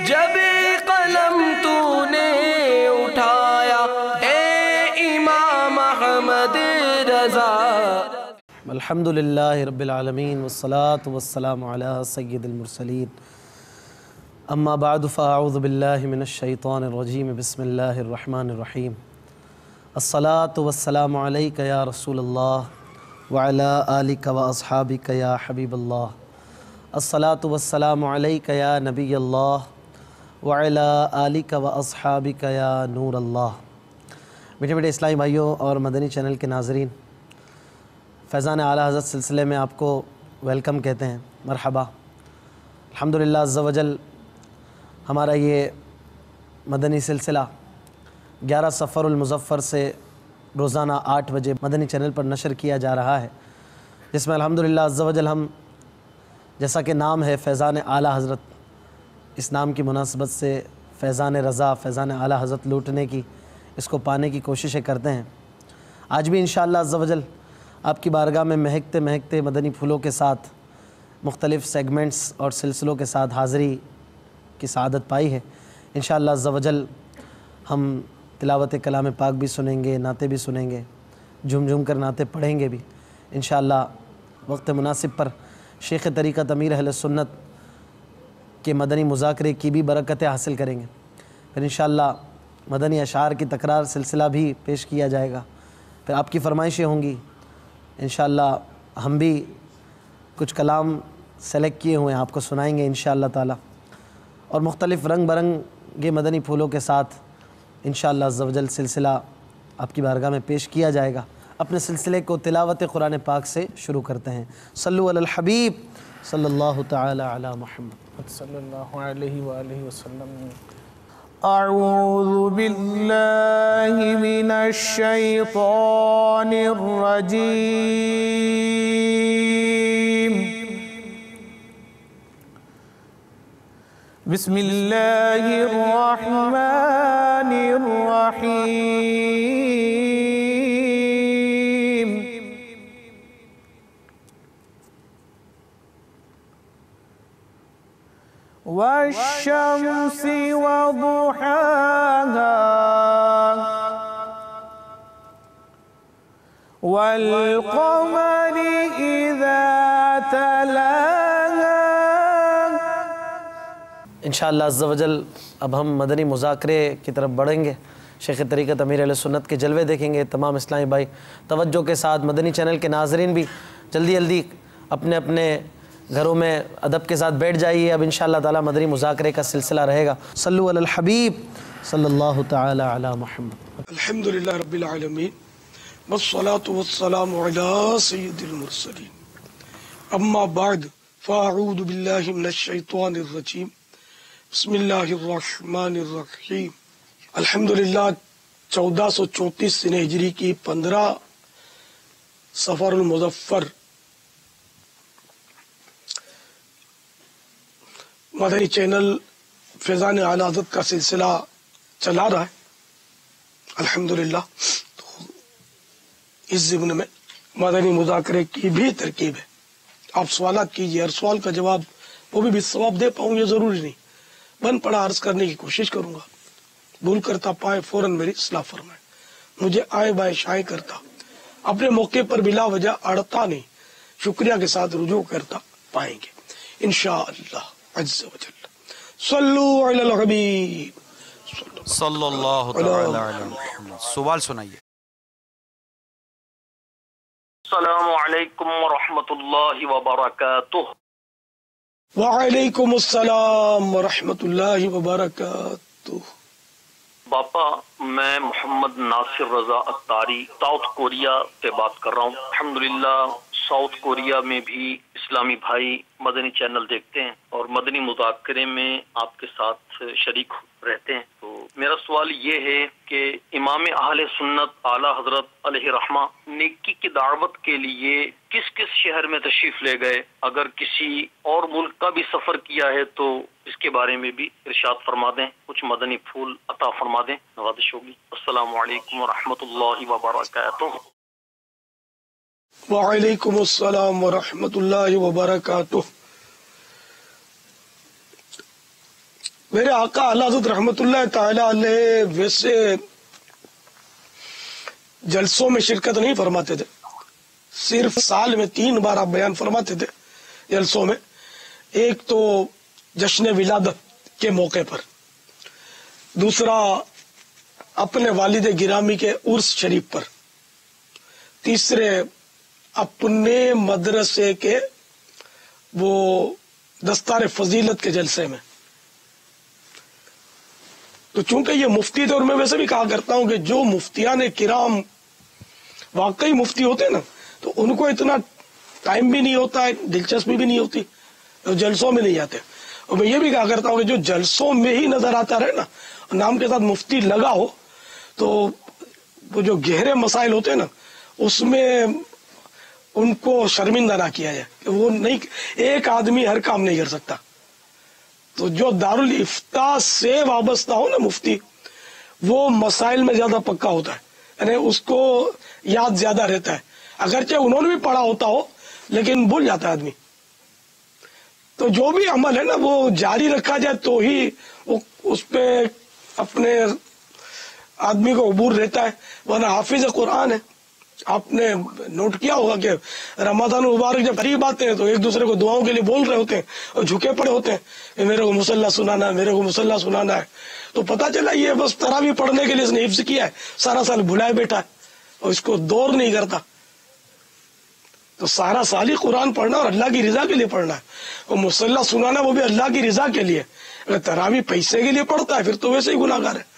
جب قلم تو نے اٹھایا اے امام احمد رضا۔ الحمدللہ رب العالمین والصلاة والسلام علی سید المرسلین، اما بعد فاعوذ باللہ من الشیطان الرجیم، بسم اللہ الرحمن الرحیم۔ الصلاة والسلام علیک یا رسول اللہ وعلی آلک و اصحابک یا حبیب اللہ۔ الصلاة والسلام علیک یا نبی اللہ وعلی آلک و اصحابک یا نور اللہ۔ میٹھے میٹھے اسلامی بھائیوں اور مدنی چینل کے ناظرین، فیضان اعلیٰ حضرت سلسلے میں آپ کو ویلکم کہتے ہیں، مرحبا۔ الحمدللہ عز و جل ہمارا یہ مدنی سلسلہ 11 صفر المظفر سے روزانہ 8 بجے مدنی چینل پر نشر کیا جا رہا ہے، جس میں الحمدللہ عز و جل ہم، جیسا کہ نام ہے فیضان اعلیٰ حضرت، اس نام کی مناسبت سے فیضان رضا، فیضان اعلیٰ حضرت لوٹنے کی، اس کو پانے کی کوششیں کرتے ہیں۔ آج بھی انشاءاللہ عز و جل آپ کی بارگاہ میں مہکتے مہکتے مدنی پھولوں کے ساتھ مختلف سیگمنٹس اور سلسلوں کے ساتھ حاضری کی سعادت پائی ہے۔ انشاءاللہ عز و جل ہم تلاوت کلام پاک بھی سنیں گے، نعتیں بھی سنیں گے، جھوم جھوم کر نعتیں پڑھیں گے بھی انشاءاللہ۔ وقت مناسب پر شیخ طریقت امیر اہل سنت کے مدنی مذاکرے کی بھی برکتیں حاصل کریں گے۔ پھر انشاءاللہ مدنی اشعار کی تکرار سلسلہ بھی پیش کیا جائے گا، پھر آپ کی فرمائشیں ہوں گی۔ انشاءاللہ ہم بھی کچھ کلام سلیکٹ کیے ہوئے ہیں، آپ کو سنائیں گے انشاءاللہ تعالی، اور مختلف رنگ برنگے مدنی پھولوں کے ساتھ انشاءاللہ عز و جل سلسلہ آپ کی بارگاہ میں پیش کیا جائے گا۔ اپنے سلسلے کو تلاوت قرآن پاک سے شروع کرتے ہیں۔ صلو علی الحبیب صلی اللہ تعالی علی محمد صلی اللہ علیہ وآلہ وسلم۔ اعوذ باللہ من الشیطان الرجیم، بسم اللہ الرحمن الرحیم۔ والشمس وضحاها والقمر إذا تلاها۔ انشاءاللہ عز و جل اب ہم مدنی مذاکرے کی طرف بڑھیں گے، شیخ طریقت امیر اہل سنت کے جلوے دیکھیں گے۔ تمام اسلامی بھائی توجہ کے ساتھ، مدنی چینل کے ناظرین بھی جلدی جلدی اپنے اپنے گھروں میں ادب کے ساتھ بیٹھ جائیے۔ اب انشاءاللہ تعالی مدنی مذاکرے کا سلسلہ رہے گا۔ صلو علی الحبیب صلی اللہ تعالی علی محمد۔ الحمدللہ رب العالمین والصلاة والسلام علی سید المرسلین، اما بعد فاعوذ باللہ من الشیطان الرجیم، بسم اللہ الرحمن الرحیم۔ الحمدللہ 1434 سنہ ہجری کی 15 صفر المظفر مدنی چینل فیضان اعلیٰ حضرت کا سلسلہ چلا رہا ہے الحمدللہ۔ اس ضمن میں مدنی مذاکرے کی بھی ترکیب ہے۔ آپ سوالات کیجیے، ہر سوال کا جواب وہ بھی ثواب دے پاؤں یہ ضروری نہیں، بن پڑا عرض کرنے کی کوشش کروں گا۔ بھول کرتا پائے فوراً میری اصلاح فرمائے، مجھے آئے بائے شائع کرتا اپنے موقع پر بلا وجہ اڑتا نہیں، شکریہ کے ساتھ رجوع کرتا پائیں گے انشاءاللہ عز و جل۔ صلو علی الحبیب صلی اللہ تعالی علی محمد۔ سوال سنائیے۔ السلام علیکم ورحمۃ اللہ وبرکاتہ۔ وعلیکم السلام ورحمۃ اللہ وبرکاتہ۔ باپا، میں محمد ناصر رضا اتاری ساؤتھ کوریا سے بات کر رہا ہوں۔ الحمدللہ ساؤتھ کوریا میں بھی اسلامی بھائی مدنی چینل دیکھتے ہیں اور مدنی مذاکرے میں آپ کے ساتھ شریک رہتے ہیں۔ تو میرا سوال یہ ہے کہ امام اہل سنت اعلیٰ حضرت علیہ رحمہ نیکی کی دعوت کے لیے کس کس شہر میں تشریف لے گئے؟ اگر کسی اور ملک کا بھی سفر کیا ہے تو اس کے بارے میں بھی ارشاد فرما دیں، کچھ مدنی پھول عطا فرما دیں، نوازش ہوگی۔ السلام علیکم ورحمۃ اللہ وبرکاتہ۔ وعلیکم السلام ورحمۃ اللہ وبرکاتہ۔ میرے آقا اعلیٰ حضرت رحمت اللہ تعالی علیہ ویسے جلسوں میں شرکت نہیں فرماتے تھے، صرف سال میں 3 بار آپ بیان فرماتے تھے جلسوں میں. ایک تو جشن ولادت کے موقع پر، دوسرا اپنے والد گرامی کے عرس شریف پر، تیسرے اپنے مدرسے کے وہ دستار فضیلت کے جلسے میں. تو چونکہ یہ مفتی تھے، اور میں ویسے بھی کہا کرتا ہوں کہ جو مفتیان کرام واقعی مفتی ہوتے نا تو ان کو اتنا ٹائم بھی نہیں ہوتا ہے، دلچسپی بھی نہیں ہوتی، جلسوں میں نہیں آتے. اور میں یہ بھی کہا کرتا ہوں کہ جو جلسوں میں ہی نظر آتا رہے نا، نام کے ساتھ مفتی لگا ہو، تو وہ جو گہرے مسائل ہوتے ہیں نا اس میں ان کو شرمندہ نہ کیا جائے کہ وہ نہیں، ایک آدمی ہر کام نہیں کر سکتا. تو جو دارالافتاء سے وابستہ ہو نا مفتی، وہ مسائل میں زیادہ پکا ہوتا ہے، یعنی اس کو یاد زیادہ رہتا ہے، اگرچہ انہوں نے بھی پڑھا ہوتا ہو لیکن بھول جاتا ہے آدمی. تو جو بھی عمل ہے نا وہ جاری رکھا جائے تو ہی اس پہ اپنے آدمی کو عبور رہتا ہے. ورنہ حافظ قرآن ہے، آپ نے نوٹ کیا ہوگا کہ رمضان مبارک جب قریب آتے ہیں تو ایک دوسرے کو دعاؤں کے لیے بول رہے ہوتے ہیں اور جھکے پڑے ہوتے ہیں کہ میرے کو مصلی سنانا ہے، میرے کو مصلی سنانا ہے. تو پتہ چلا یہ بس تراویح پڑھنے کے لیے اس نے حفظ کیا ہے، سارا سال بھلائے بیٹھا ہے اور اس کو دور نہیں کرتا. تو سارا سال ہی قرآن پڑھنا اور اللہ کی رضا کے لیے پڑھنا ہے، اور مصلی سنانا وہ بھی اللہ کی رضا کے لیے. اگر تراویح پیسے کے لیے پڑھتا ہے پھر تو ویسے ہی گناہ گار ہے.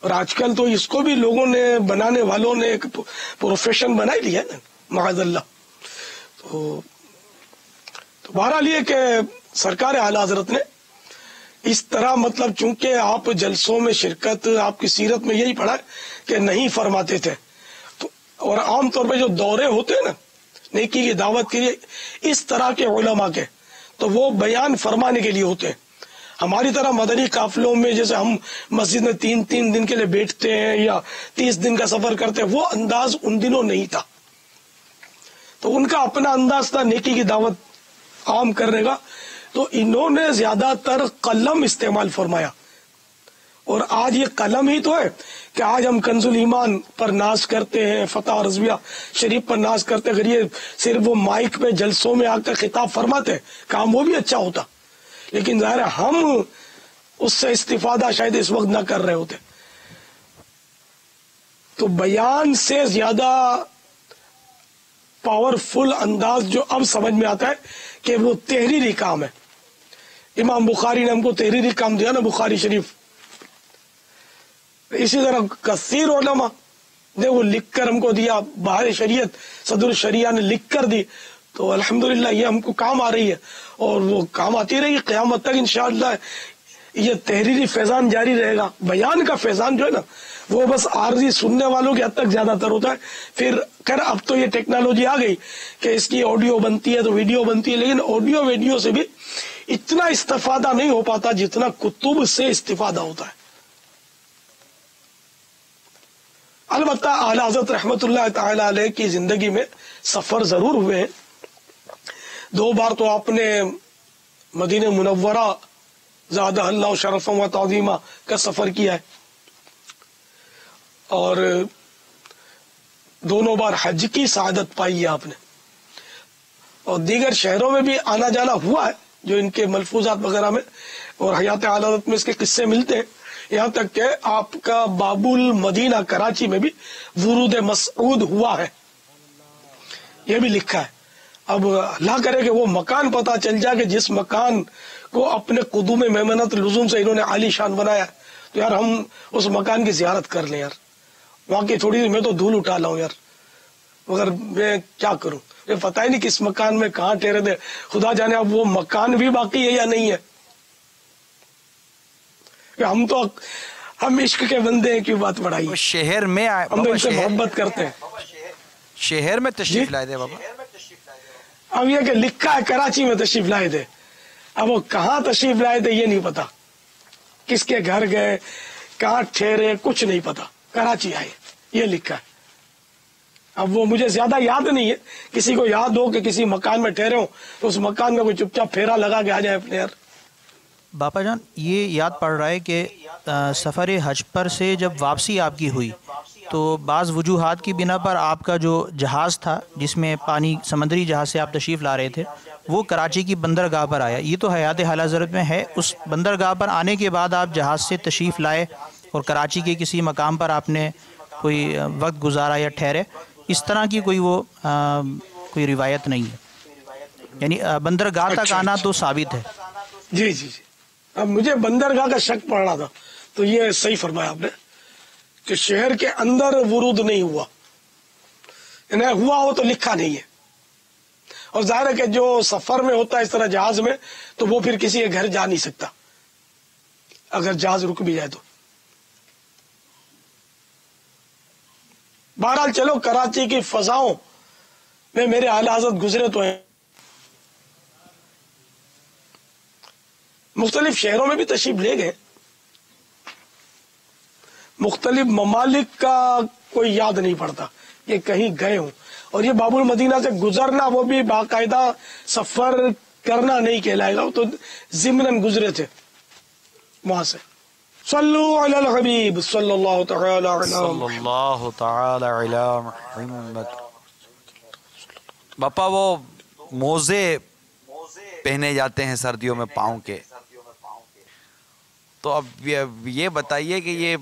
اور آج کل تو اس کو بھی لوگوں نے، بنانے والوں نے ایک پروفیشن بنا ہی لیا ہے نا، معاذ اللہ. تو بہرحال یہ کہ سرکار اعلیٰ حضرت نے اس طرح، مطلب چونکہ آپ جلسوں میں شرکت آپ کی سیرت میں یہی پڑھا ہے کہ نہیں فرماتے تھے. تو اور عام طور پہ جو دورے ہوتے ہیں نا نیکی کی دعوت کے لیے اس طرح کے علماء کے، تو وہ بیان فرمانے کے لیے ہوتے ہیں. ہماری طرح مدنی قافلوں میں جیسے ہم مسجد میں 3 دن کے لیے بیٹھتے ہیں یا 30 دن کا سفر کرتے ہیں، وہ انداز ان دنوں نہیں تھا. تو ان کا اپنا انداز تھا نیکی کی دعوت عام کرنے کا. تو انہوں نے زیادہ تر قلم استعمال فرمایا. اور آج یہ قلم ہی تو ہے کہ آج ہم کنز الایمان پر ناز کرتے ہیں، فتح رضویہ شریف پر ناز کرتے ہیں. اگر یہ صرف وہ مائک پہ جلسوں میں آ کر خطاب فرماتے، کام وہ بھی اچھا ہوتا، لیکن ظاہر ہے ہم اس سے استفادہ شاید اس وقت نہ کر رہے ہوتے. تو بیان سے زیادہ پاورفل انداز جو اب سمجھ میں آتا ہے کہ وہ تحریری کام ہے. امام بخاری نے ہم کو تحریری کام دیا نا، بخاری شریف. اسی طرح کثیر علماء نے وہ لکھ کر ہم کو دیا، بہار شریعت صدر الشریعہ نے لکھ کر دی. تو الحمدللہ یہ ہم کو کام آ رہی ہے اور وہ کام آتی رہی قیامت تک انشاءاللہ. یہ تحریری فیضان جاری رہے گا. بیان کا فیضان جو ہے نا وہ بس عارضی سننے والوں کے حد تک زیادہ تر ہوتا ہے. پھر خیر اب تو یہ ٹیکنالوجی آ گئی کہ اس کی آڈیو بنتی ہے تو ویڈیو بنتی ہے، لیکن آڈیو ویڈیو سے بھی اتنا استفادہ نہیں ہو پاتا جتنا کتب سے استفادہ ہوتا ہے. البتہ اعلیٰ حضرت رحمت اللہ تعالی علیہ کی زندگی میں سفر ضرور ہوئے ہیں. 2 بار تو آپ نے مدینہ منورہ زادہ اللہ شرفا و تعظیمہ کا سفر کیا ہے، اور دونوں بار حج کی سعادت پائی ہے آپ نے. اور دیگر شہروں میں بھی آنا جانا ہوا ہے جو ان کے ملفوظات وغیرہ میں اور حیات اعلیٰ حضرت میں اس کے قصے ملتے ہیں. یہاں تک کہ آپ کا باب المدینہ کراچی میں بھی ورود مسعود ہوا ہے، یہ بھی لکھا ہے. اب اللہ کرے کہ وہ مکان پتہ چل جائے کہ جس مکان کو اپنے قدوم میمنت لزوم سے انہوں نے عالی شان بنایا، تو یار ہم اس مکان کی زیارت کر لیں. یار وہاں کی تھوڑی سی میں تو دھول اٹھا لاؤں یار، مگر میں کیا کروں، مجھے پتہ ہی نہیں کس مکان میں کہاں ٹھہرے تھے. خدا جانے اب وہ مکان بھی باقی ہے یا نہیں ہے. کہ ہم عشق کے بندے ہیں، کیوں بات بڑھائی. شہر میں ہم تو ان سے محبت کرتے ہیں. شہر میں تشریف لائے تھے بابا. اب یہ کہ لکھا ہے کراچی میں تشریف لائے تھے، اب وہ کہاں تشریف لائے تھے یہ نہیں پتا، کس کے گھر گئے، کہاں ٹھہرے، کچھ نہیں پتا. کراچی آئے یہ لکھا ہے. اب وہ مجھے زیادہ یاد نہیں ہے، کسی کو یاد ہو کہ کسی مکان میں ٹھہرے ہو تو اس مکان میں کوئی چپ چاپ پھیرا لگا کے آ جائے اپنے. یار باپا جان یہ یاد پڑ رہا ہے کہ سفر حج پر سے جب واپسی آپ کی ہوئی تو بعض وجوہات کی بنا پر آپ کا جو جہاز تھا جس میں پانی سمندری جہاز سے آپ تشریف لا رہے تھے وہ کراچی کی بندرگاہ پر آیا. یہ تو حیات حال حضرت میں ہے. اس بندرگاہ پر آنے کے بعد آپ جہاز سے تشریف لائے اور کراچی کے کسی مقام پر آپ نے کوئی وقت گزارا یا ٹھہرے, اس طرح کی کوئی روایت نہیں ہے, یعنی بندرگاہ تک آنا تو ثابت ہے. جی جی جی. اب مجھے بندرگاہ کا شک پڑ رہا تھا تو یہ صحیح فرمایا آپ نے کہ شہر کے اندر ورود نہیں ہوا, یعنی ہوا ہو تو لکھا نہیں ہے. اور ظاہر ہے کہ جو سفر میں ہوتا ہے اس طرح جہاز میں تو وہ پھر کسی کے گھر جا نہیں سکتا اگر جہاز رک بھی جائے تو. بہرحال چلو کراچی کی فضاؤں میں میرے اعلی حضرت گزرے تو ہیں, مختلف شہروں میں بھی تشریف لے گئے, مختلف ممالک کا کوئی یاد نہیں پڑتا کہ کہیں گئے ہوں. اور یہ باب المدینہ سے گزرنا وہ بھی باقاعدہ سفر کرنا نہیں کہلائے گا, وہ تو ضمناً گزرے تھے وہاں سے. صلو علی الحبیب صلی اللہ تعالی علی محمد. باپا وہ موزے پہنے جاتے ہیں سردیوں میں پاؤں کے, تو اب یہ بتائیے کہ یہ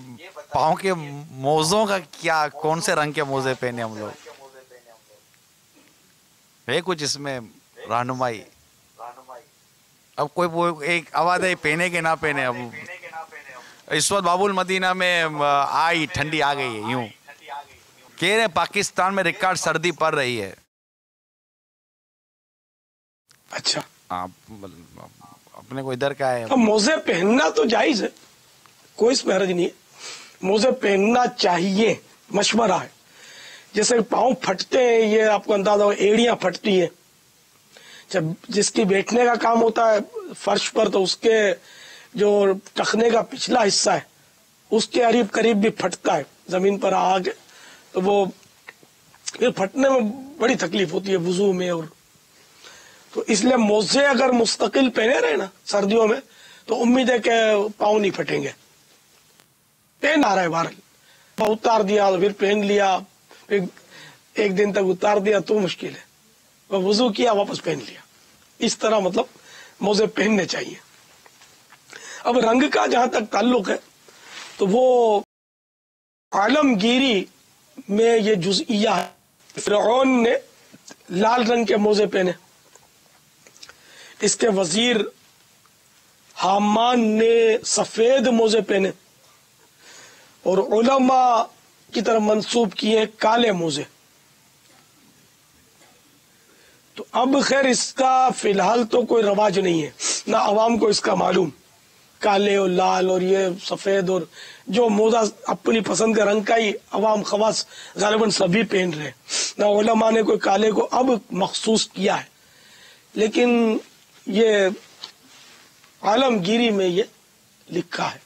پاؤں کے موزوں کا کیا, کون سے رنگ کے موزے پہنے ہم لوگ, ہے کچھ اس میں رہنمائی؟ اب کوئی وہ ایک آواز ہے پہنے کے نہ پہنے. اب اس وقت باب المدینہ میں آئی ٹھنڈی آ گئی ہے, یوں کہہ رہے پاکستان میں ریکارڈ سردی پڑ رہی ہے. اچھا اپنے کو ادھر کا ہے. موزے پہننا تو جائز ہے, کوئی اس میں حرج نہیں ہے, موزے پہننا چاہیے, مشورہ ہے. جیسے پاؤں پھٹتے ہیں یہ آپ کو اندازہ ہو, ایڑیاں پھٹتی ہیں جب جس کی بیٹھنے کا کام ہوتا ہے فرش پر تو اس کے جو ٹخنے کا پچھلا حصہ ہے اس کے قریب قریب بھی پھٹتا ہے زمین پر آ کے, تو وہ پھر پھٹنے میں بڑی تکلیف ہوتی ہے وضو میں. اور تو اس لیے موزے اگر مستقل پہنے رہے نا سردیوں میں تو امید ہے کہ پاؤں نہیں پھٹیں گے. پہن آ رہا ہے بہرحال, اتار دیا پھر پہن لیا, پھر ایک دن تک اتار دیا تو مشکل ہے, وضو کیا واپس پہن لیا, اس طرح مطلب موزے پہننے چاہیے. اب رنگ کا جہاں تک تعلق ہے تو وہ عالمگیری میں یہ جزئیہ ہے. فرعون نے لال رنگ کے موزے پہنے, اس کے وزیر حامان نے سفید موزے پہنے, اور علماء کی طرف منسوب کیے کالے موزے. تو اب خیر اس کا فی الحال تو کوئی رواج نہیں ہے, نہ عوام کو اس کا معلوم, کالے اور لال اور یہ سفید اور جو موزہ اپنی پسند کا رنگ کا ہی عوام خواص غالباً سبھی پہن رہے, نہ علماء نے کوئی کالے کو اب مخصوص کیا ہے. لیکن یہ عالمگیری میں یہ لکھا ہے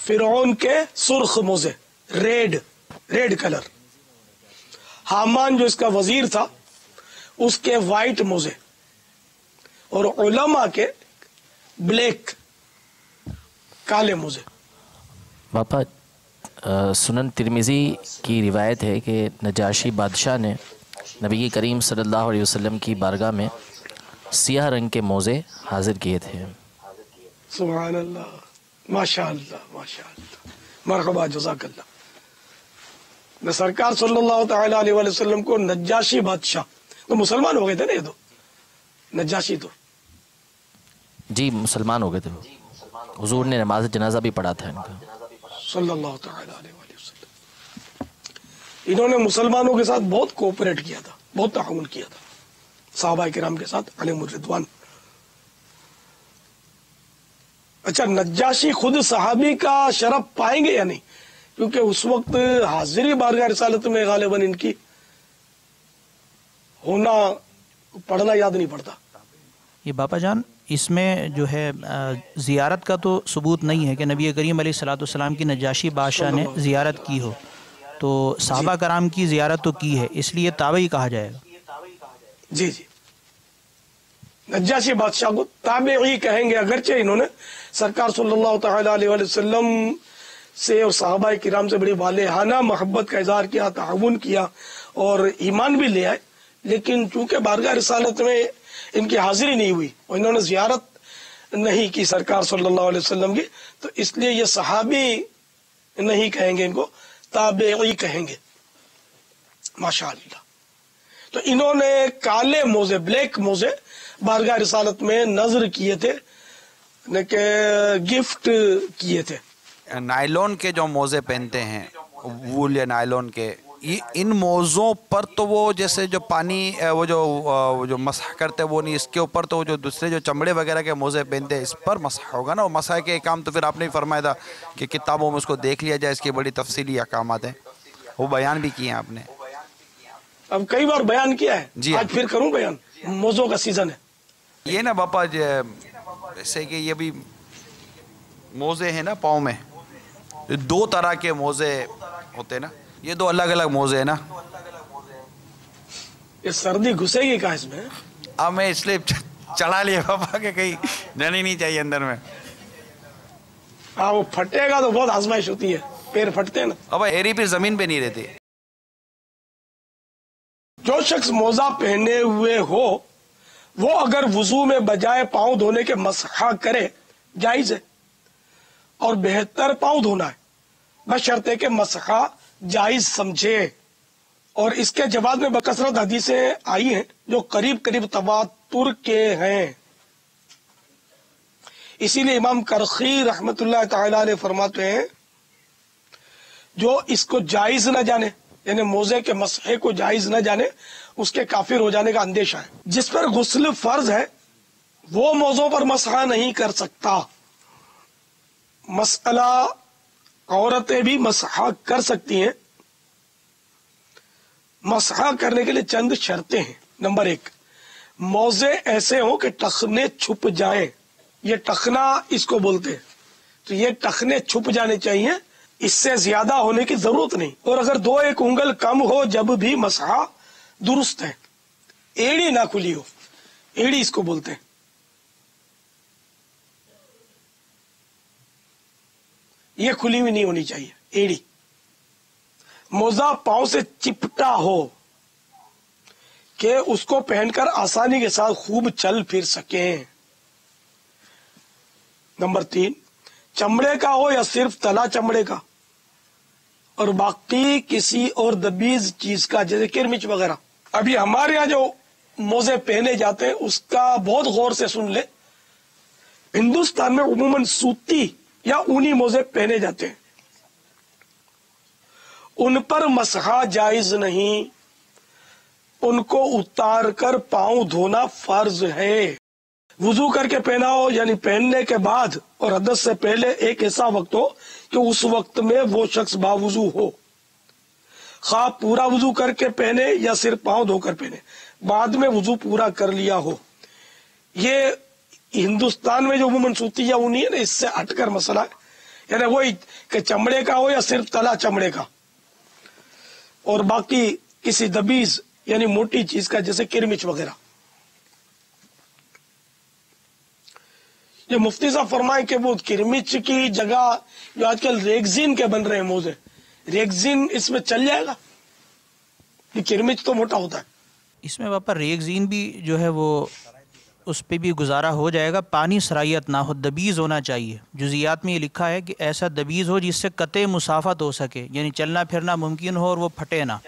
فرعون کے سرخ موزے, ریڈ کلر. حامان جو اس کا وزیر تھا اس کے وائٹ موزے, اور علماء کے بلیک کالے موزے. باپا سنن ترمذی کی روایت ہے کہ نجاشی بادشاہ نے نبی کریم صلی اللہ علیہ وسلم کی بارگاہ میں سیاہ رنگ کے موزے حاضر کیے تھے. سبحان اللہ, ماشاء اللہ, ماشاء اللہ, مرحبا, جزاک اللہ. میں سرکار صلی اللہ تعالی علیہ وسلم کو نجاشی بادشاہ, تو مسلمان ہو گئے تھے نا یہ تو, نجاشی تو جی مسلمان ہو گئے تھے, حضور نے نماز جنازہ بھی پڑھا تھا ان کا صلی اللہ تعالی علیہ وسلم. انہوں نے مسلمانوں کے ساتھ بہت کوپریٹ کیا تھا, بہت تعاون کیا تھا صحابہ کرام کے ساتھ علیہم الرضوان. اچھا, نجاشی خود صحابی کا شرف پائیں گے یا نہیں, کیونکہ اس وقت حاضری بارگاہ رسالت میں غالباً ان کی ہونا پڑھنا یاد نہیں پڑتا. یہ باپا جان اس میں جو ہے زیارت کا تو ثبوت نہیں ہے کہ نبی کریم علیہ الصلوۃ والسلام کی نجاشی بادشاہ نے زیارت کی ہو, تو صحابہ کرام کی زیارت تو کی ہے, اس لیے تابعی کہا جائے گا. جی جی, नज्जाशी बादशाह को ताबेई कहेंगे, अगरचे इन्होंने सरकार सल्लल्लाहु तआला अलैहि वसल्लम से और सहाबा किराम से बड़ी वालेहाना मोहब्बत का इजहार किया, ताउन किया और ईमान भी ले आए, लेकिन चूंकि बारगाह रिसालत में इनकी हाजिरी नहीं हुई और इन्होंने जियारत नहीं की सरकार सल्लल्लाहु अलैहि वसल्लम की, तो इसलिए ये सहाबी नहीं कहेंगे, इनको ताबेई कहेंगे। माशाअल्लाह। तो इन्होंने काले मोजे, ब्लैक मोजे बारगाह रिसालत में नजर किए थे, गिफ्ट किए थे। नायलॉन के जो मोजे पहनते हैं, वूल या नायलॉन के, ये इन मोज़ों पर तो वो जैसे जो पानी वो जो मसह करते हैं वो नहीं, इसके ऊपर तो जो दूसरे जो चमड़े वगैरह के मोज़े पहनते हैं इस पर मसह होगा ना। और मसह के काम तो फिर आपने ही फरमाया था कि किताबों में उसको देख लिया जाए, इसकी बड़ी तफसीली अहकामात हैं, वो बयान भी किए हैं आपने। अब कई बार बयान किया है जी, आज फिर करूं बयान, मोज़ों का सीजन है। ये ना बापा जैसे कि ये भी मोज़े हैं ना पाँव में, दो तरह के मोज़े होते हैं ना, ये दो अलग अलग मोज़े हैं ना। ये सर्दी घुसेगी कहाँ इसमें? अब मैं इसलिए चढ़ा लिया पापा के कहीं जानी नहीं चाहिए अंदर में। हाँ, वो फटेगा तो बहुत आजमाइश होती है, पैर फटते हैं ना। अब एरी फिर जमीन पे नहीं रहती। जो शख्स मोजा पहने हुए हो वो अगर वुजू में बजाय पांव धोने के मसहा करे, जायज है और बेहतर पांव धोना है, बशर्ते के मसहा जायज समझे। और इसके जवाब में बकसरत हदीसें आई हैं जो करीब करीब तवातुर के हैं। इसीलिए इमाम करखी रहमतुल्लाह तआला अलैह फरमाते हैं, जो इसको जायज न जाने, यानी मोजे के मसहे को जायज न जाने, उसके काफिर हो जाने का अंदेशा है। जिस पर गुस्ल फर्ज है वो मोजों पर मसहा नहीं कर सकता। मसला औरतें भी मसहा कर सकती हैं। मसहा करने के लिए चंद शर्तें हैं। नंबर 1, मोजे ऐसे हो कि टखने छुप जाएं। ये टखना इसको बोलते हैं, तो ये टखने छुप जाने चाहिए, इससे ज्यादा होने की जरूरत नहीं। और अगर 2-1 उंगल कम हो जब भी मसहा दुरुस्त है। एड़ी ना खुली हो, एड़ी इसको बोलते हैं। ये खुली हुई नहीं होनी चाहिए एड़ी। मोजा पांव से चिपटा हो कि उसको पहनकर आसानी के साथ खूब चल फिर सके। नंबर 3, चमड़े का हो या सिर्फ तला चमड़े का, और बाकी किसी और दबीज चीज का, जैसे किरमिच वगैरह। अभी हमारे यहाँ जो मोजे पहने जाते हैं उसका बहुत गौर से सुन ले। हिंदुस्तान में उमूमन सूती या ऊनी मोजे पहने जाते हैं, उन पर मसहा जायज नहीं, उनको उतार कर पांव धोना फर्ज है। वुजू करके पहना हो, यानी पहनने के बाद और हदस से पहले एक ऐसा वक्त हो कि उस वक्त में वो शख्स बावुजू हो। खा पूरा वुजू करके पहने या सिर्फ पांव धोकर पहने, बाद में वुजू पूरा कर लिया हो। ये हिंदुस्तान में जो उमूमन सूती या ऊनी है ना, इससे हटकर मसला है। यानी वही कि चमड़े का हो या सिर्फ तला चमड़े का, और बाकी किसी दबीज यानी मोटी चीज का, जैसे किरमिच वगैरह। जो मुफ्ती साहब फरमाए कि वो किरमिच की जगह जो आजकल रेगजीन के बन रहे हैं मोजे, रेगजीन इसमें चल जाएगा? ये किरमिच तो मोटा होता है। इसमें पापा रेगजीन भी जो है वो उस पर भी गुजारा हो जाएगा, पानी सरायत ना हो, दबीज़ होना चाहिए। जुज़ियात में ये लिखा है कि ऐसा दबीज़ हो जिससे कते मुसाफत हो सके, यानी चलना फिरना मुमकिन हो और वो फटे ना।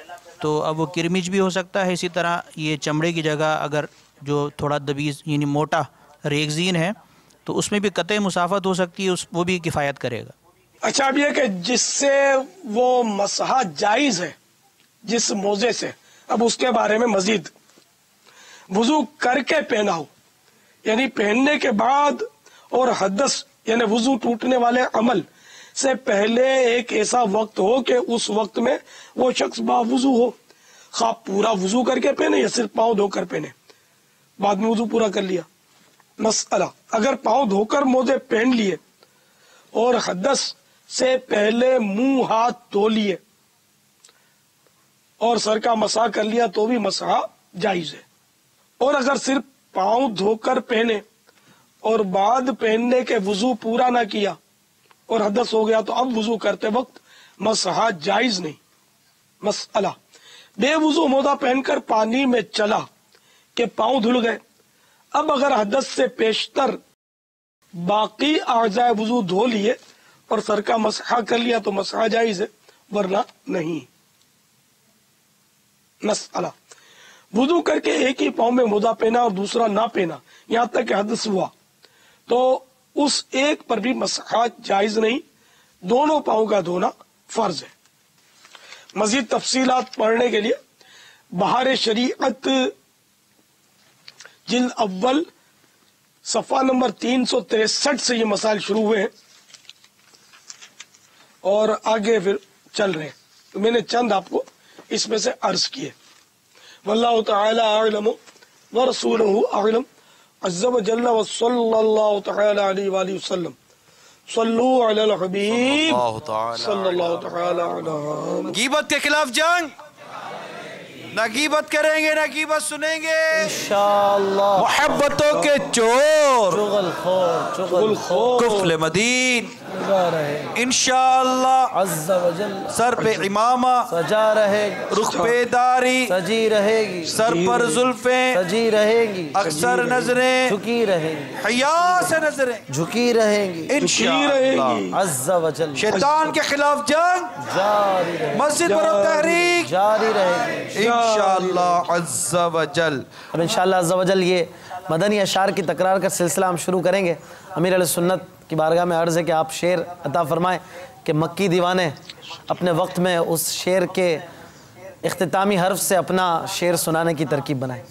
तो अब वो किरमिच भी हो सकता है। इसी तरह ये चमड़े की जगह अगर जो थोड़ा दबीज़ यानी मोटा रेगजीन है तो उसमें भी कते मुसाफत हो सकती है, वो भी किफ़ायत करेगा। अच्छा, अब ये कि जिससे वो मसहा जायज है जिस मोजे से, अब उसके बारे में मजीद, वुजू करके पहना हो, यानी पहनने के बाद और हदस यानी वुजू टूटने वाले अमल से पहले एक ऐसा वक्त हो कि उस वक्त में वो शख्स बावुजू हो। खा पूरा वुजू करके पहने या सिर्फ पांव धोकर पहने, बाद में वुजू पूरा कर लिया। मसला, अगर पांव धोकर मोजे पहन लिए और हदस से पहले मुंह हाथ धो लिए और सर का मसा कर लिया तो भी मसा जायज है। और अगर सिर्फ पाँव धोकर पहने और बाद पहनने के वजू पूरा ना किया और हदस हो गया तो अब वजू करते वक्त मसहा जायज नहीं। मसला, बेवजू मोदा पहनकर पानी में चला के पाँव धुल गए, अब अगर हदस से पेशतर बाकी आज़ाए वजू धो लिए और सर का मसहा कर लिया तो मसहा जायज है, वरना नहीं। मसला, वुदू करके एक ही पाँव में मोदा पहना और दूसरा ना पहना, यहाँ तक कि हदस हुआ तो उस एक पर भी मसहा जायज नहीं, दोनों पाँव का धोना फर्ज है। मजीद तफसीलात पढ़ने के लिए बहार शरीअत जिल्द अव्वल सफ़ा नंबर 363 से ये मसाइल शुरू हुए हैं और आगे फिर चल रहे हैं, तो मैंने चंद आपको इसमें से अर्ज किए। वल्लाहु तआला अअलम व रसूलुहु अअलम अज़्ज़ व जल्ल व सल्लल्लाहु तआला अलैहि व सल्लम। सल्लु अलल हबीब सल्लल्लाहु तआला अलैहि। गीबत के खिलाफ जंग, ना गीबत करेंगे ना गीबत सुनेंगे इंशाअल्लाह। मोहब्बतों के चोर चुगलखोर कुफ्ल मदीन रहे इंशाअल्लाह। अज़्ज़ व जल सर पे इमामा, सजा रहेगी, रुख पे दाढ़ी, सजी रहेगी, सर पर जुल्फें, सजी रहेगी, अक्सर नजरें झुकी रहेंगी, हया से नजरें झुकी रहेंगी इंशाअल्लाह। अज़्ज़ व जल। शैतान के खिलाफ जंग जारी रहेगी, मस्जिद पर तहरीक जारी रहेगी इंशाअल्लाह अज़्ज़ व जल। अब इंशाअल्लाह अज़्ज़ व जल ये मदनी अशार की तकरार का सिलसिला हम शुरू करेंगे। अमीर अहले सुन्नत की बारगाह में अर्ज़ है कि आप शेर अता फरमाएं कि मक्की दीवाने अपने वक्त में उस शेर के इख्तितामी हर्फ से अपना शेर सुनाने की तरकीब बनाएं।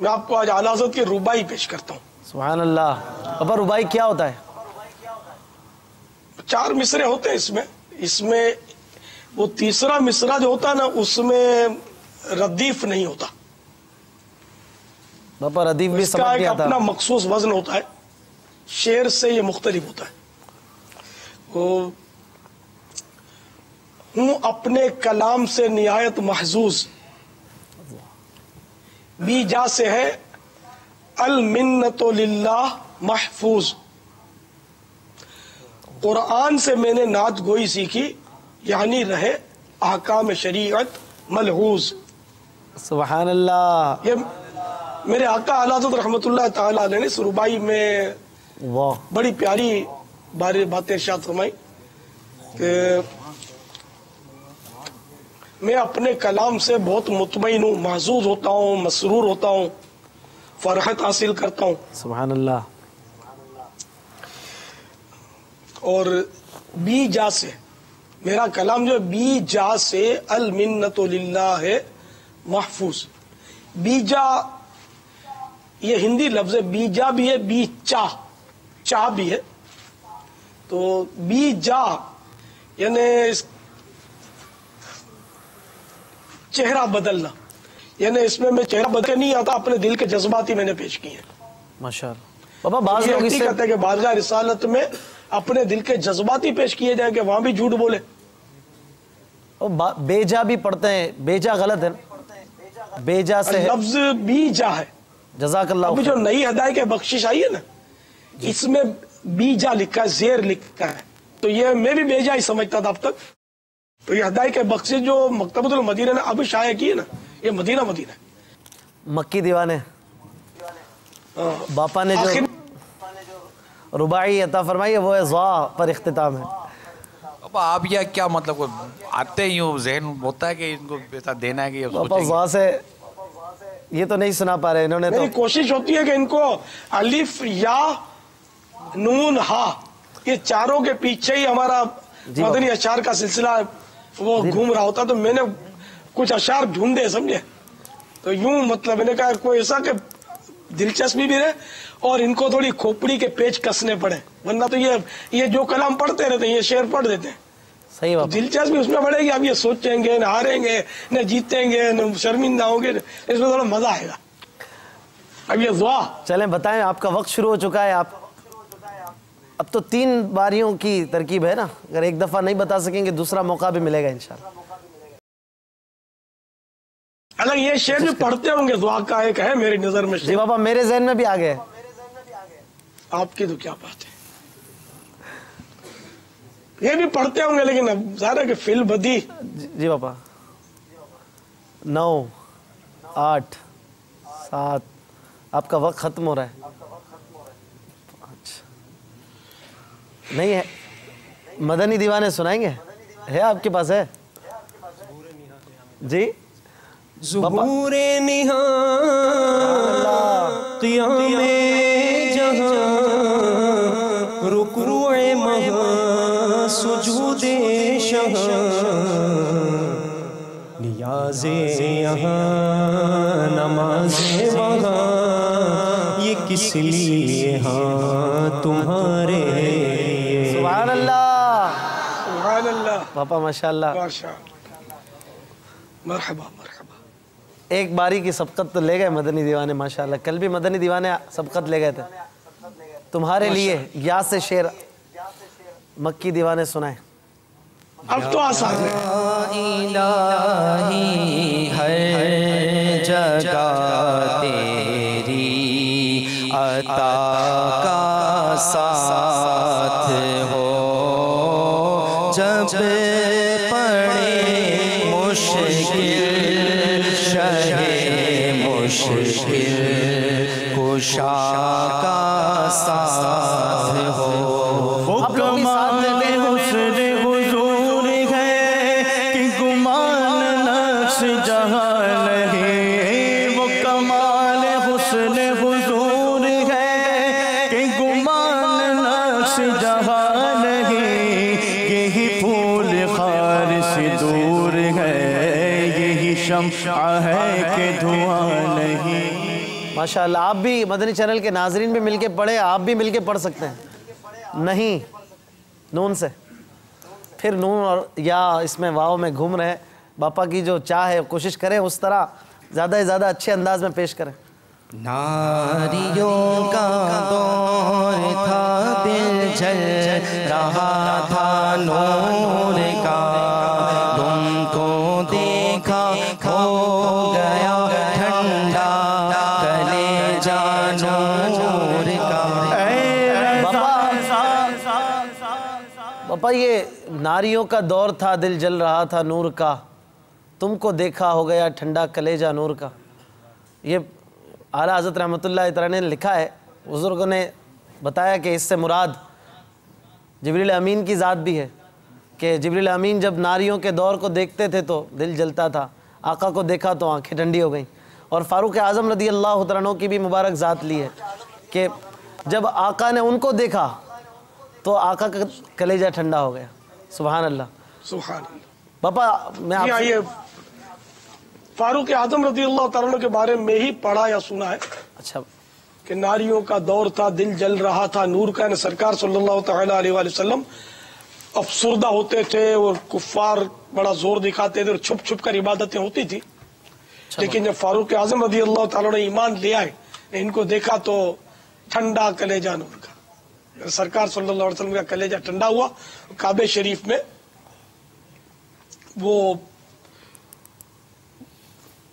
मैं आपको आज आला हज़रत की रुबाई पेश करता हूँ। सुभान अल्लाह। पापा रुबाई क्या होता है? 4 मिसरे होते हैं इसमें वो तीसरा मिसरा जो होता है ना उसमें रदीफ नहीं होता, पापा रदीफ भी इसका समझ एक नहीं आता। अपना मखसूस वजन होता है, शेर से ये मुख्तलिफ होता है। वो हूँ अपने कलाम से निहायत महजूज, बीजा से है अल मिन्नतो लिल्लाह महफूज। कुरान से मैंने नात गोई सीखी, यानी रहे अहकाम शरीयत मलहूज। सुभान अल्लाह। ये मेरे आका आला हज़रत रहमतुल्लाह ताला अलैह ने इस रुबाई में वाह, बड़ी प्यारी बातें इरशाद फरमाई कि मैं अपने कलाम से बहुत मुतमईन हूँ, महजूज होता हूँ, मसरूर होता हूँ, फरहत हासिल करता हूँ। सुभान अल्लाह। और बी जा से मेरा कलाम जो बी जा से अल मिन्नतु लिल्लाह है महफूज। बीजा ये हिंदी लफ्ज है, बीजा भी है, बीचा चा भी है। तो बीजा यानी चेहरा बदलना, यानी इसमें मैं चेहरा बदल नहीं आता, अपने दिल के जज्बात ही मैंने पेश किए हैं। माशाअल्लाह। पापा बाज़ ये लोग इससे कहते हैं कि बारगाह रिसालत में अपने दिल के जज्बात ही पेश किए जाएंगे, वहां भी झूठ बोले। बेजा भी पढ़ते हैं, बेजा गलत है ना? बेजा से है, लफ्ज बीजा है। जज़ाकल्लाह। अभी जो नई हदायत के बख्शिश आई है ना, इसमें बीजा लिखा है, जेर लिखा है, तो ये मैं भी बेजा ही समझता था अब तक। तो ये हदायत के बख्शिश जो मकतबतुल मदीना ने अभी शाया की है ना, ये मदीना मदीना है। मक्की दीवाने बापा ने जो रुबाई अता फरमाई है वो है ज़ा पर इख्तिताम है। अब आप यह क्या मतलब को आते ही यूँ जहन होता है कि इनको पैसा देना है कि ये पापा सोचेंगे। ज़ा से ये तो नहीं सुना पा रहे इन्होंने मेरी तो। कोशिश होती है कि इनको अलिफ या नून हा ये चारों के पीछे ही हमारा मदनी अशार का सिलसिला वो घूम रहा होता, तो मैंने कुछ अशार ढूंढे, समझे। तो यूं मतलब मैंने कहा कोई ऐसा कि दिलचस्पी भी रहे और इनको थोड़ी खोपड़ी के पेच कसने पड़े, वरना तो ये जो कलाम पढ़ते रहते हैं, ये शेर पढ़ देते हैं। सही बात। दिलचस्पी उसमें बढ़ेगी। अब ये सोचेंगे, न हारेंगे, न जीतेंगे, न शर्मिंदा होंगे, इसमें थोड़ा मजा आएगा। अब ये दुआ चलें बताएं, आपका वक्त शुरू हो चुका है। आप अब तो 3 बारियों की तरकीब है ना, अगर एक दफ़ा नहीं बता सकेंगे दूसरा मौका भी मिलेगा इंशाल्लाह। अलग ये शेर भी पढ़ते होंगे, दुआ का एक है मेरी नजर में जी शेर, बाबा मेरे जहन में भी आ गया है। आपकी तो क्या बात है, ये भी पढ़ते होंगे, लेकिन अब ज़ाहिर है कि फिल बदी। जी बाबा 9 8 7 आपका वक्त खत्म हो रहा है। नहीं है, मदनी दीवाने सुनाएंगे? है आपके पास? है जी। ज़ुहूरे निहा क़ियामे जहां, रुकुए महा सुजूदे शहां, नियाज़े यहाँ नमाज़े वहाँ, ये किस लिए हाँ तुम्हारे। सुभान अल्लाह, सुभान अल्लाह, पापा माशाअल्लाह। मरहबा मरहबा। एक बारी की सबकत तो ले गए मदनी दीवाने माशाअल्लाह। कल भी मदनी दीवाने सबकत ले गए थे तुम्हारे लिए। या से शेर मक्की दीवाने सुनाए। अब तो आसान है। इलाही हर जगह तेरी अता का साथ हो, जब पड़े मुश्किल शहे मुश्किल कुशा का साथ हो। वो कमाल हुस्न हुजूर है कि गुमान नक्श जहां नहीं, वो कमाल हुस्न हुजूर है कि गुमान नक्श जहां नहीं, यही फूल खार से दूर है, यही शम्आ है कि धुआं नहीं। माशाअल्लाह। आप भी मदनी चैनल के नाजरीन भी मिलके पढ़े, आप भी मिलके पढ़ सकते हैं। नहीं नून से, फिर नून और या इसमें वाव में घूम रहे। बापा की जो चाह है कोशिश करें उस तरह ज़्यादा से ज़्यादा अच्छे अंदाज में पेश करें। नारियों का दौर था, दिल जल रहा था नूर का, तुमको देखा हो गया ठंडा कलेजा नूर का। पापा ये नारियों का दौर था, दिल जल रहा था नूर का, तुमको देखा हो गया ठंडा कलेजा नूर का। ये आला हज़रत रहमतुल्लाह तआला ने लिखा है। बुज़ुर्गों ने बताया कि इससे मुराद जिब्रील अमीन की ज़ात भी है कि जिब्रील अमीन जब नारियों के दौर को देखते थे तो दिल जलता था, आका को देखा तो आंखें ठंडी हो गईं। और फ़ारूक आज़म रज़ी अल्लाह तआला अन्हु की भी मुबारक ज़ात ली है कि जब आका ने उनको देखा तो आका का कलेजा ठंडा हो गया। सुभान अल्लाह सुभान अल्लाह। पापा मैं ये फारूक आजम रज़ी अल्लाह तआला अन्हु के बारे में ही पढ़ा या सुना है। अच्छा कि नारियों का दौर था, दिल जल रहा था नूर का। सरकार सल्लल्लाहु तआला अलैहि वसल्लम अफसुर्दा होते थे और कुफ्फार बड़ा जोर दिखाते थे और छुप छुप कर इबादतें होती थी। लेकिन जब फारूक आजम रज़ी अल्लाह तआला ने ईमान ले आए, इनको देखा तो ठंडा कलेजा नूर का। सरकार सल्लल्लाहु अलैहि वसल्लम का कलेजा ठंडा हुआ। काबे शरीफ में वो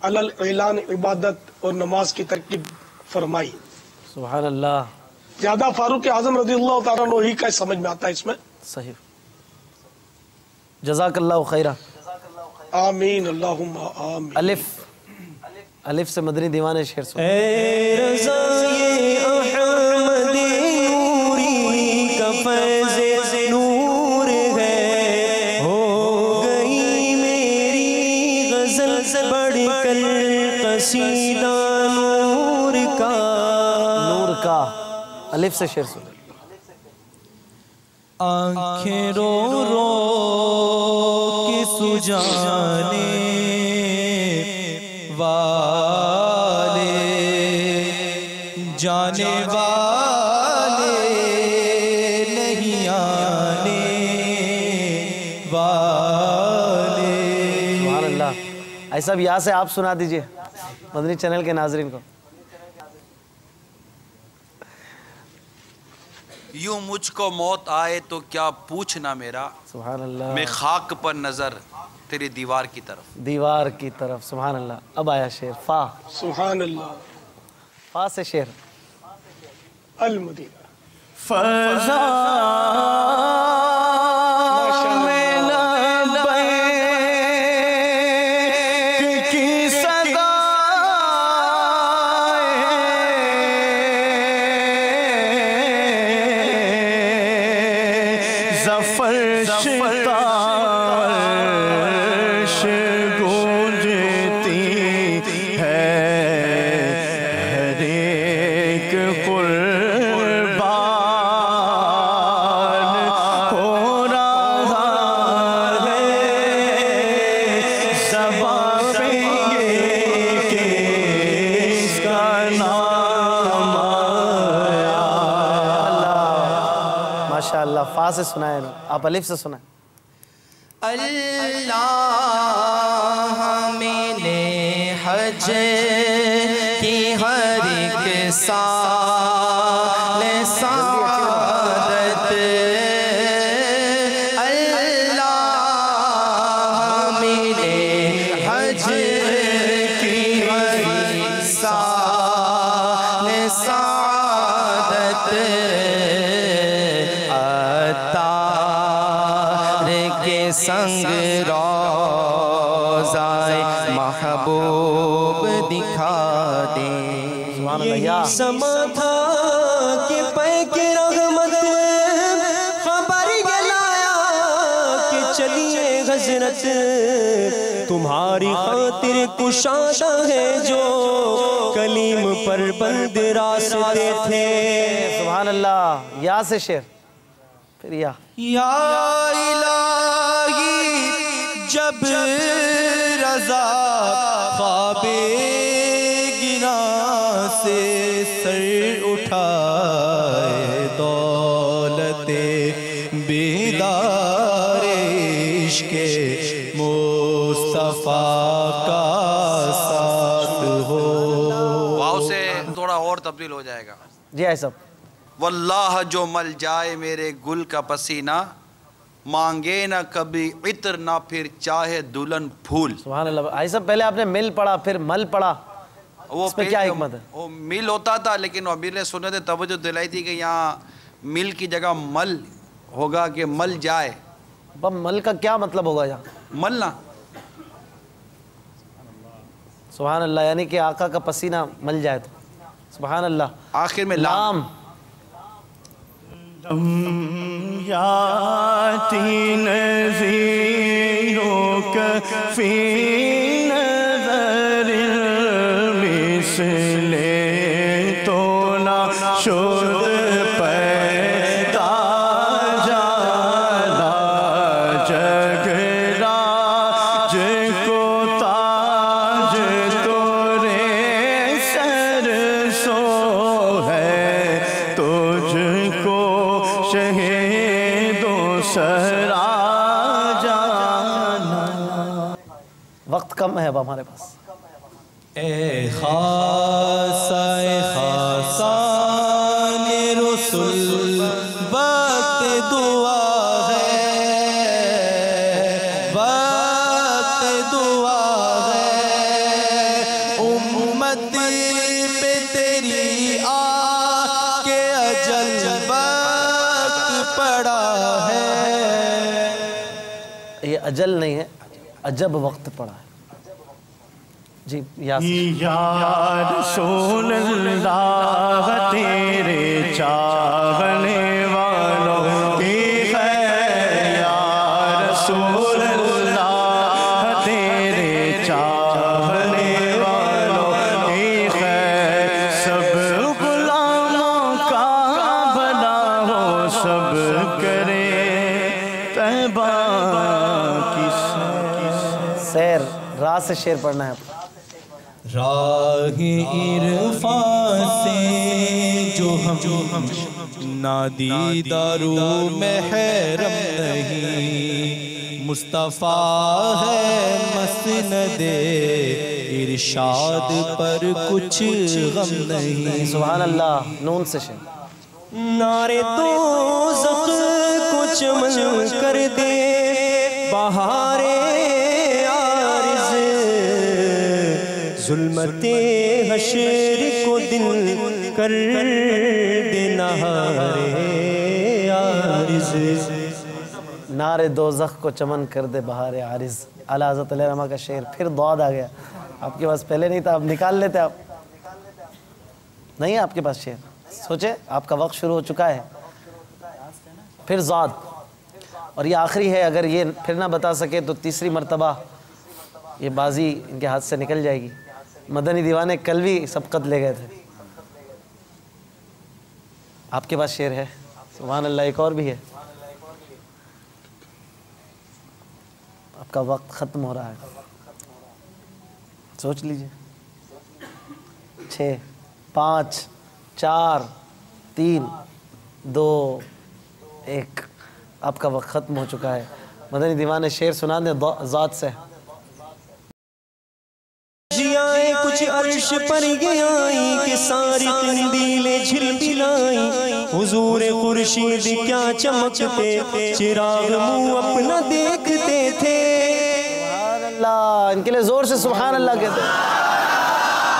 अलल ऐलान इबादत और नमाज की तरकीब फरमाई। सुभान अल्लाह। ज्यादा फारूक आजम रज़ी अल्लाह तआला अन्हु ही का समझ में आता है इसमें। सही। जज़ाकल्लाहु खैरा। आमीन अल्लाहुम्मा आमीन। अलिफ अलिफ से मदनी दीवाने शेर सुन। ऐ रज़ा ये अहमद नूरी का फैज़े नूर है, हो गई मेरी गज़ल बढ़कर कसीदा नूर का। नूर का अलिफ से शेर सुन। आंखें रो रो के सुजाने वाले, जाने वाले नहीं आने वाले। सुभान अल्लाह। ऐसा भी यहाँ से आप सुना दीजिए मदनी चैनल के नाजरीन को। यूं मुझको मौत आए तो क्या पूछना मेरा, सुभान अल्लाह। मैं खाक पर नजर तेरी दीवार की तरफ। दीवार की तरफ, सुभान अल्लाह। अब आया शेर फा, सुभान अल्लाह। फा से शेर। अल मदीना। फज़ा में लबैक की सदाए ज़फ़र शिताश गूंजती है, हर एक माशाअल्लाह। फा से सुनाए ना, आप अलिफ से सुनाए। अल्लाह मेरे हज की हर एक साल सादत, अल्लाह मेरे हज की हर एक साल सादत, संग रोज़ाए महबूब दिखा दे। समा था कि पै के रहमत खबर ये लाया कि चलिए हजरत, तुम्हारी खातिर कुशादा है जो कलीम पर बंद रास्ते थे। सुभान अल्लाह। या से शेर, फिर या इलाही जब रज़ा ख्वाबे गिना से सर उठाए, दौलते बेदार इश्क़े मुस्तफ़ा का साथ हो। वाव से थोड़ा और तब्दील हो जाएगा। जी आई सब। वल्लाह जो मल जाए मेरे गुल का पसीना, मांगे ना कभी इत्र ना फिर चाहे दुल्हन फूल। सुभान अल्लाह। आई सब पहले आपने मिल पढ़ा फिर मल पढ़ा, वो इसमें क्या हिकमत है? वो मिल होता था, लेकिन अमीर ने सुने थे तवज्जो दिलाई थी कि यहाँ मिल की जगह मल होगा कि मल जाए। अब मल का क्या मतलब होगा यहाँ? मलना। सुभान अल्लाह, यानी कि आका का पसीना मल जाए तो। सुभान अल्लाह। आखिर में लाम। याती नज़ीरों का फी नज़रिल मिसले तो ना शुद पैदा जाला, जगराज को ताज तोरे सर सो है, तुझको शहीदों सरा जाना। वक्त कम है अब हमारे पास। ए खासाने रसूल वक्त दुआ है, वक्त दुआ है, उम्मत पे तेरी आके अजल वक्त पड़ा है। ये अजल नहीं है, अजब वक्त पड़ा है। जी या रसूल अल्लाह तेरे चाहने वालों की खैर, या रसूल अल्लाह तेरे चाहने वालों की खैर, सब गुलामों का भला हो, सब करे तैबा की सैर। रा से शेर पढ़ना है। राह इरफान से जो हम नादीदारू महरम नहीं, मुस्तफ़ा है मसनदे इरशाद पर कुछ गम नहीं। सुभान अल्लाह। नून से शेर। नारे दोज़ख को चमन कर दे बहारे आरिज़, ज़ुल्मते हशर को दिल कर दे नहारे आरिज़। नारे दोज़ख को चमन कर दे बहार आरिज़। आला हज़रत अलैहि रहमा का शेर, फिर दौद आ गया। आपके पास पहले नहीं था, अब निकाल लेते आप। नहीं है आपके पास शेर? सोचे, आपका वक्त शुरू हो चुका है। फिर ज़ाद, और ये आखिरी है। अगर ये फिर ना बता सके तो तीसरी मर्तबा ये बाजी इनके हाथ से निकल जाएगी। मदनी दीवाने कल भी सबकत ले गए थे। आपके पास शेर है? सुभान अल्लाह। एक और भी है। आपका वक्त ख़त्म हो रहा है, सोच लीजिए। 6, 5, 4, 3, 2, 1। आपका वक्त ख़त्म हो चुका है। मदनी दीवाने शेर सुना दे ज़ात से। जियाए कुछ अर्श पर ये आई कि सारी कंदीलें झिलमिलाई, हुजूर खुर्शीद क्या चमकते, चिराग मुँह अपना देखते थे। सुभान अल्लाह, इनके लिए ज़ोर से सुभान अल्लाह कहते हैं।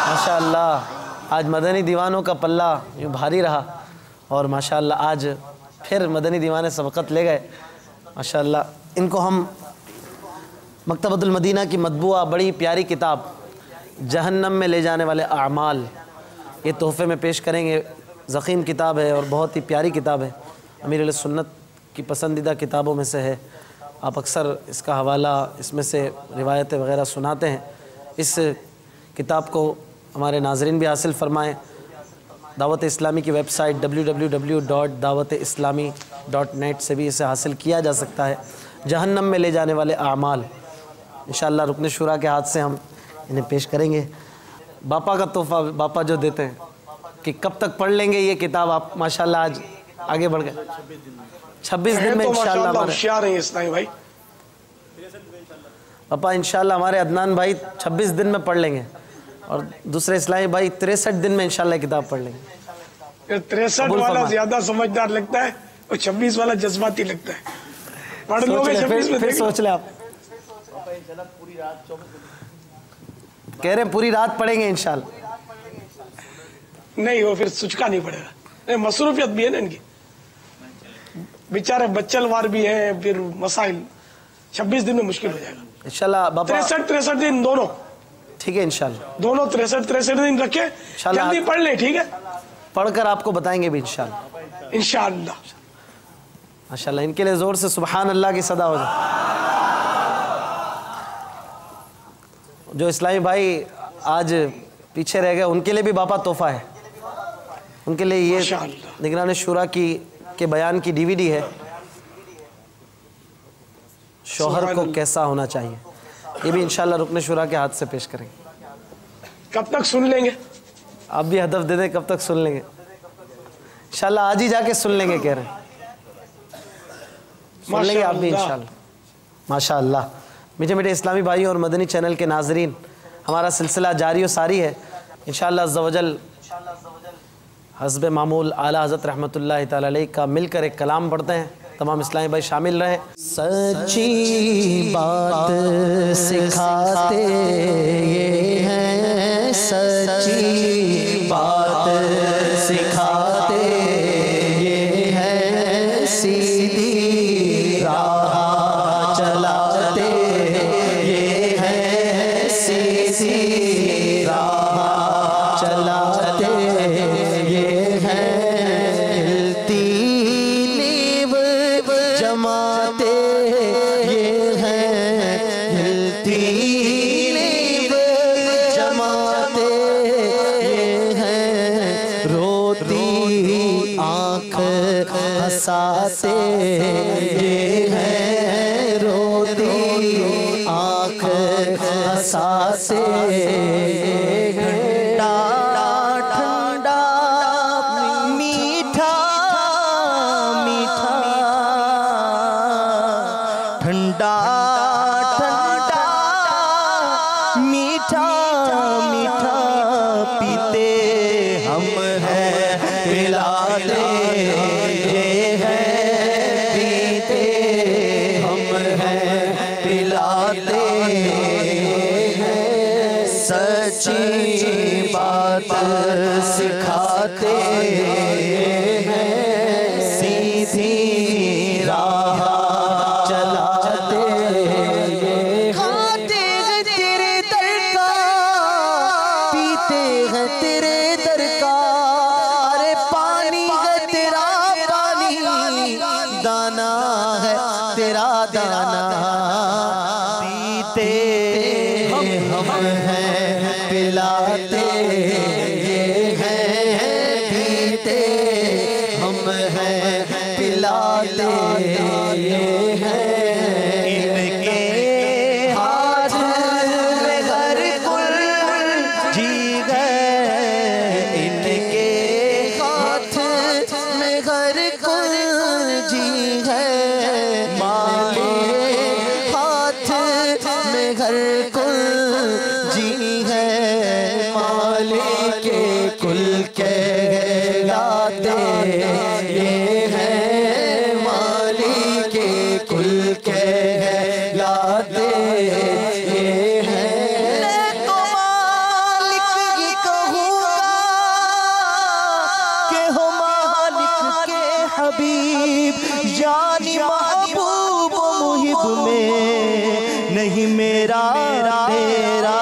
माशाअल्लाह, आज मदनी दीवानों का पल्ला यूँ भारी रहा और माशाअल्लाह आज फिर मदनी दीवाने सबकत ले गए। माशाअल्लाह, इनको हम मकतबतुल मदीना की मतबूआ बड़ी प्यारी किताब जहन्नम में ले जाने वाले आमाल ये तोहफ़े में पेश करेंगे। ज़ख़ीम किताब है और बहुत ही प्यारी किताब है। अमीर अहले सुन्नत की पसंदीदा किताबों में से है। आप अक्सर इसका हवाला, इसमें से रिवायतें वग़ैरह सुनाते हैं। इस किताब को हमारे नाज़रीन भी हासिल फरमाएँ। दावत इस्लामी की वेबसाइट www.dawat-islami.net से भी इसे हासिल किया जा सकता है। जहन्नम में ले जाने वाले आमाल इंशाअल्लाह रुकन शुरा के हाथ से हम इन्हें पेश करेंगे। बापा का तोहफ़ा बापा जो देते हैं कि कब तक पढ़ लेंगे ये किताब आप? माशाअल्लाह आज आगे बढ़ गए। 26 दिन में इंशाअल्लाह हमारे भाई पापा इंशाअल्लाह हमारे अदनान भाई 26 दिन में पढ़ लेंगे और दूसरे इस्लामी भाई 63 दिन में इंशाअल्लाह किताब पढ़ लेंगे। 63 वाला ज्यादा समझदार लगता है और 26 वाला जज्बाती लगता है। पढ़ लोगे 26 में, फिर सोच ले आप। कह रहे हैं पूरी रात पढ़ेंगे इंशाअल्लाह। नहीं, वो फिर सुचका नहीं पड़ेगा। नहीं, मसरूफियत भी है ना इनकी, बेचारे बच्चलवार भी हैं, फिर मसाइल। 26 दिन में मुश्किल हो जाएगा इंशाअल्लाह। बाबा 63 दिन दोनों ठीक है इंशाअल्लाह। दोनों 63 दिन रखे, जल्दी पढ़ ले। ठीक है, पढ़कर आपको बताएंगे भी इंशाअल्लाह। इंशाअल्लाह माशाअल्लाह। इनके लिए जोर से सुभान अल्लाह की सदा हो जाए। जो इस्लामी भाई आज पीछे रह गए उनके लिए भी बापा तोहफा है। उनके लिए ये निगरान शुरा के बयान की DVD है, शौहर को कैसा होना चाहिए। ये भी इंशाअल्लाह रुकन शुरा के हाथ से पेश करेंगे। कब तक सुन लेंगे? आप भी हदफ दे दें, कब तक सुन लेंगे? इंशाअल्लाह आज ही जाके सुन लेंगे, कह रहे हैं। सुन लेंगे आप भी इंशाअल्लाह। माशाअल्लाह। मीठे मीठे इस्लामी भाई और मदनी चैनल के नाजरीन, हमारा सिलसिला जारी और सारी है इंशाअल्लाह अज़्ज़ व जल। हस्ब मामूल आला हज़रत रहमतुल्लाहि तआला अलैह का मिलकर एक कलाम पढ़ते हैं। तमाम इस्लामी भाई शामिल रहे। सच्ची बात सिखाते ये हैं, सच्ची बात सिखाते ये हैं, सीधी राह चलाते ये हैं, सीधी राह चलाते ये हैं, हिलती नींव जमाते ये हैं, हिलती नींव जमाते ये हैं, रोती आँख हंसाते ये हैं, रोती आँख हंसाते ये हैं, ठंडा मीठा मीठा, ठंडा ठंडा मीठा मीठा पीते ہم ہیں پلاتے یہ ہے پیتے ہم ہیں پلاتے سچی بات سکھاتے ہیں سیدھی راہ چلاتے کھاتے ہیں تیرے در کا پیتے ہیں تیرے در کا ارے پانی ہے تیرا پانی دانا ہے تیرا دانا پیتے ہم ہیں پلاتے یہ ہیں پیتے ہم ہیں پلاتے یہ ہیں ان کے ہاتھ میں ہر کل جی گئے ان کے ہاتھ میں ہر کل جی ہے مالے ہاتھ میں ہر کل جی ہے مالک کے کل کہلاتے یہ ہے مالک کے کل کہلاتے یہ ہے میں تو مالک ہی کہوں گا کہ ہو مالک کے حبیب یعنی محبوب و محب میں نہیں میرا تیرا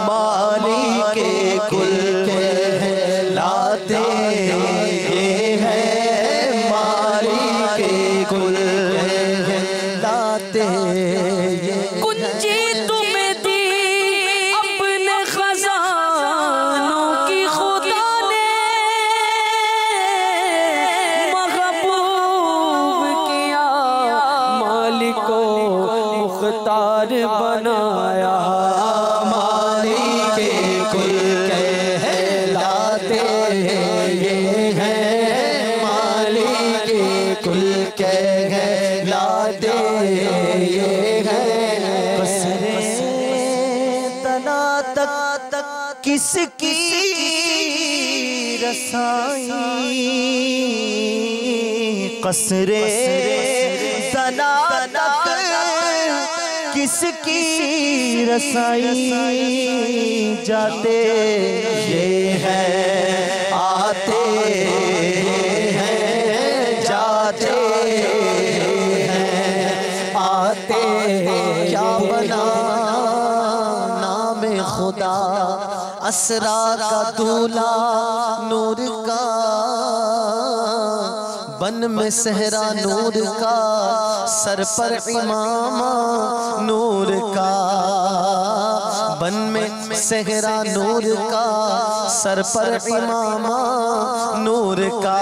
مالک کے کل کہلاتے یہ ہے مالک کے کل کہلاتے کنجی تمہیں دی اپنے خزانوں کی خدا نے محبوب کیا مالک کو مختار بنایا مالک کے کل کہلاتے یہ ہے مالک کے کل کہلاتے یہ ہے قصرِ تنا تک کس کی رسائی قصرِ تنا تک کس کی رسائی جاتے یہ ہے آتے ہیں جاتے ہیں آتے کیا بنا نام خدا اسرا کا دولہ نور کا بن میں صحرا نور کا سر پر امامہ نور کا بن میں صحرا نور کا سر پر امامہ نور کا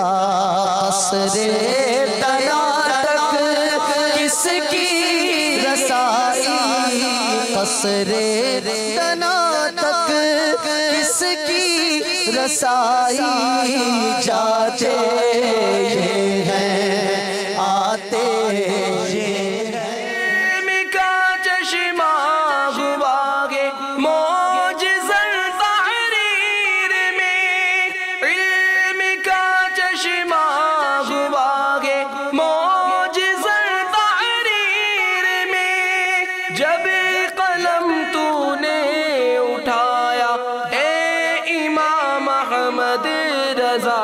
قصرِ تنا تک کس کی رسائی قصرِ تنا تک کس کی رسائی جاتے یہ ہیں آتے یہ علم کا چشمہ ہوا گے معجزہ تحریر میں علم کا چشمہ ہوا گے معجزہ تحریر میں جب قلم تو نے اٹھایا اے امام احمد رضا